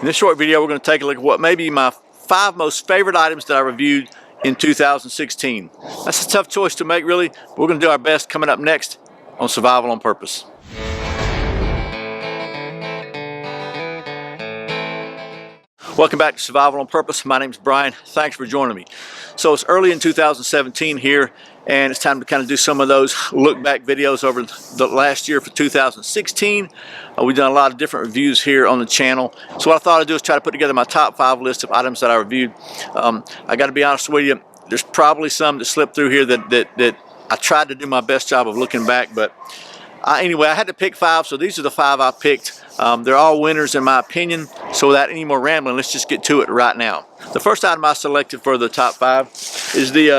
In this short video, we're going to take a look at what may be my 5 most favorite items that I reviewed in 2016. That's a tough choice to make, really, but we're going to do our best coming up next on Survival on Purpose. Welcome back to Survival on Purpose. My name's Brian. Thanks for joining me. So it's early in 2017 here, and it's time to kind of do some of those look back videos over the last year for 2016. We've done a lot of different reviews here on the channel. So what I thought I'd do is try to put together my top 5 list of items that I reviewed. I got to be honest with you, there's probably some that slipped through here that I tried to do my best job of looking back, but anyway, I had to pick 5, so these are the 5 I picked. They're all winners in my opinion, so without any more rambling, let's just get to it right now. The first item I selected for the top 5 is the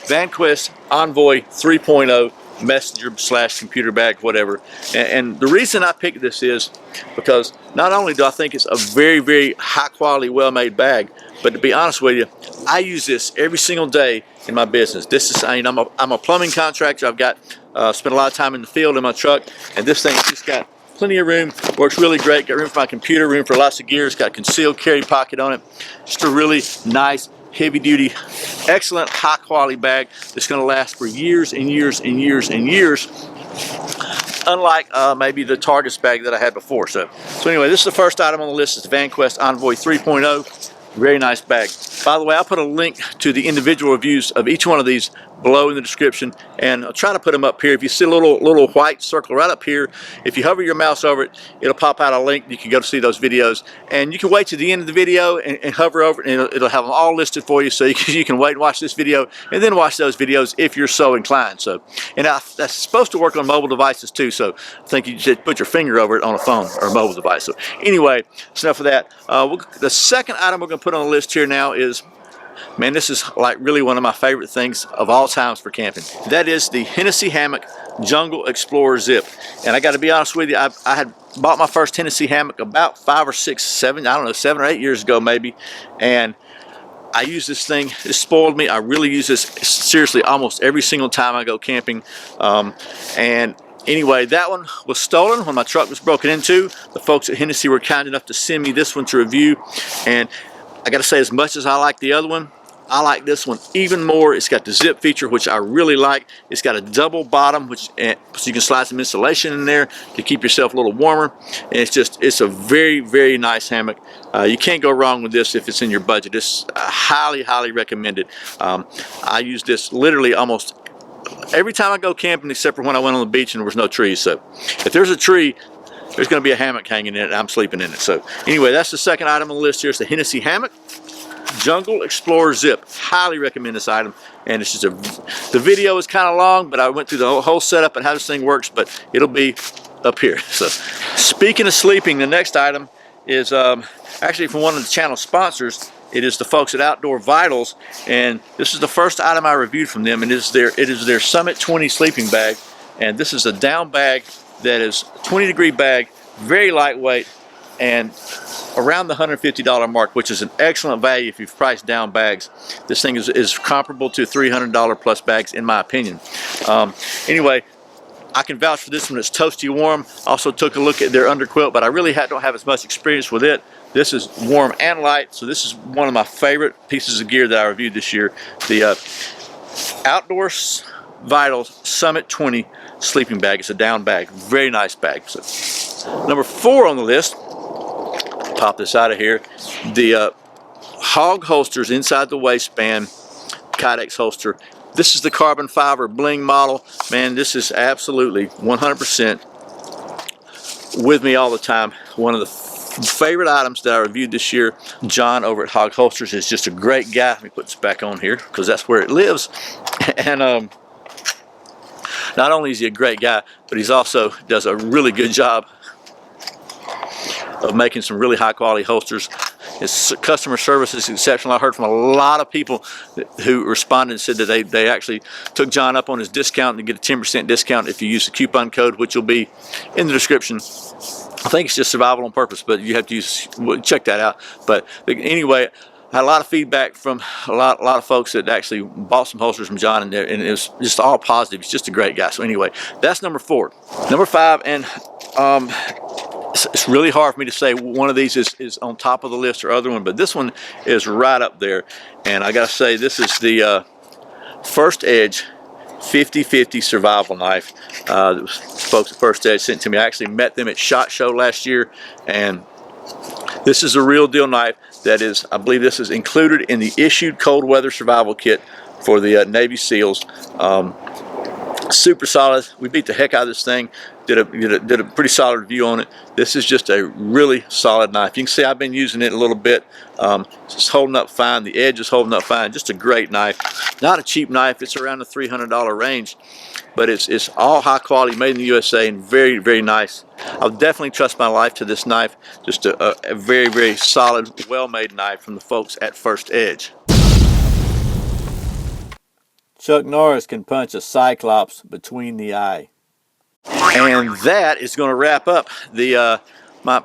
Vanquest Envoy 3.0 messenger / computer bag, whatever. And the reason I picked this is because not only do I think it's a very, very high quality, well-made bag, but to be honest with you, I use this every single day in my business. This is, I'm a plumbing contractor. I've got spent a lot of time in the field in my truck, and this thing's just got plenty of room, works really great, got room for my computer, room for lots of gear, it's got a concealed carry pocket on it. Just a really nice, heavy duty, excellent, high quality bag that's going to last for years and years and years and years, unlike maybe the Target's bag that I had before. So anyway, this is the first item on the list. It's the Vanquest Envoy 3.0. Very nice bag. By the way, I'll put a link to the individual reviews of each one of these below in the description, and I'll try to put them up here. If you see a little white circle right up here, if you hover your mouse over it, it'll pop out a link. You can go to see those videos, and you can wait to the end of the video and hover over it, and it'll have them all listed for you, so you can wait and watch this video and then watch those videos if you're so inclined. So, and that's supposed to work on mobile devices too, so I think you should put your finger over it on a phone or a mobile device. So anyway, that's enough of that. The second item we're going to put on the list here now is, man, this is like really one of my favorite things of all times for camping. That is the Hennessy Hammock Jungle Explorer Zip. And I got to be honest with you, I had bought my first Hennessy Hammock about 5 or 6, 7, I don't know, 7 or 8 years ago maybe. And I use this thing, it spoiled me. I really use this seriously almost every single time I go camping. And anyway, that one was stolen when my truck was broken into. The folks at Hennessy were kind enough to send me this one to review. And I got to say, as much as I like the other one, I like this one even more. It's got the zip feature, which I really like. It's got a double bottom, so you can slide some insulation in there to keep yourself a little warmer. And it's a very, very nice hammock. You can't go wrong with this if it's in your budget. It's highly, highly recommended. I use this literally almost every time I go camping, except for when I went on the beach and there was no trees. So if there's a tree, there's going to be a hammock hanging in it, and I'm sleeping in it. So anyway, that's the second item on the list here. It's the Hennessy Hammock Jungle Explorer Zip. Highly recommend this item. And it's just the video is kind of long, but I went through the whole setup and how this thing works, but it'll be up here. So speaking of sleeping, the next item is actually from one of the channel sponsors. It is the folks at Outdoor Vitals, and this is the first item I reviewed from them, and it is their Summit 20 sleeping bag. And this is a down bag that is 20-degree bag, very lightweight, and around the $150 mark, which is an excellent value if you've priced down bags. This thing is comparable to $300 plus bags in my opinion. Anyway, I can vouch for this one. It's toasty warm. Also took a look at their underquilt, but I really don't have as much experience with it. This is warm and light, so this is one of my favorite pieces of gear that I reviewed this year. The Outdoor Vitals Summit 20 sleeping bag. It's a down bag, very nice bag. So number 4 on the list, pop this out of here, the Hog Holsters inside the waistband Kydex holster. This is the carbon fiber bling model. Man, this is absolutely 100% with me all the time. One of the favorite items that I reviewed this year. John over at Hog Holsters is just a great guy. Let me put this back on here because that's where it lives. And not only is he a great guy, but he's also does a really good job of making some really high quality holsters. His customer service is exceptional. I heard from a lot of people who responded and said that they actually took John up on his discount and get a 10% discount if you use the coupon code, which will be in the description. I think it's just Survival on Purpose, but you have to check that out. But anyway, I had a lot of feedback from a lot of folks that actually bought some holsters from John, and it was just all positive. He's just a great guy. So anyway, that's number 4. Number 5, and it's really hard for me to say one of these is on top of the list or other one, but this one is right up there. And I gotta say, this is the First Edge 50/50 survival knife. Folks at First Edge sent to me. I actually met them at SHOT Show last year, and this is a real deal knife that is, I believe this is included in the issued cold weather survival kit for the Navy SEALs. Super solid. We beat the heck out of this thing. Did a pretty solid review on it. This is just a really solid knife. You can see I've been using it a little bit. It's holding up fine. The edge is holding up fine. Just a great knife. Not a cheap knife. It's around the $300 range, but it's all high quality, made in the USA, and very, very nice. I'll definitely trust my life to this knife. Just a very, very solid, well-made knife from the folks at First Edge. Chuck Norris can punch a cyclops between the eye. And that is going to wrap up the my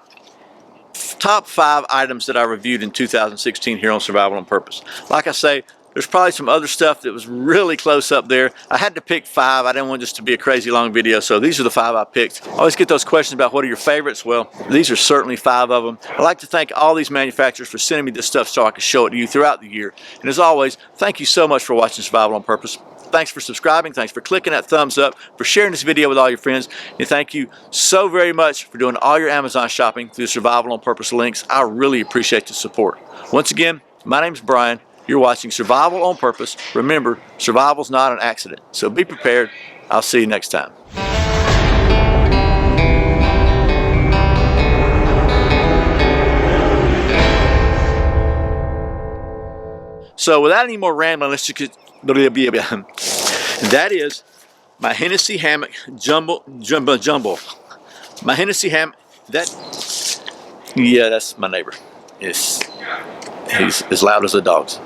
top 5 items that I reviewed in 2016 here on Survival on Purpose. Like I say, there's probably some other stuff that was really close up there. I had to pick 5. I didn't want this to be a crazy long video, so these are the 5 I picked. I always get those questions about what are your favorites. Well, these are certainly 5 of them. I'd like to thank all these manufacturers for sending me this stuff so I can show it to you throughout the year. And as always, thank you so much for watching Survival on Purpose. Thanks for subscribing. Thanks for clicking that thumbs up, for sharing this video with all your friends. And thank you so very much for doing all your Amazon shopping through Survival on Purpose links. I really appreciate the support. Once again, my name's Brian. You're watching Survival on Purpose. Remember, survival's not an accident. So be prepared. I'll see you next time. So without any more rambling, let's just get, that is my Hennessey Hammock jumbo. My Hennessey Hammock, yeah, that's my neighbor. He's as loud as the dogs.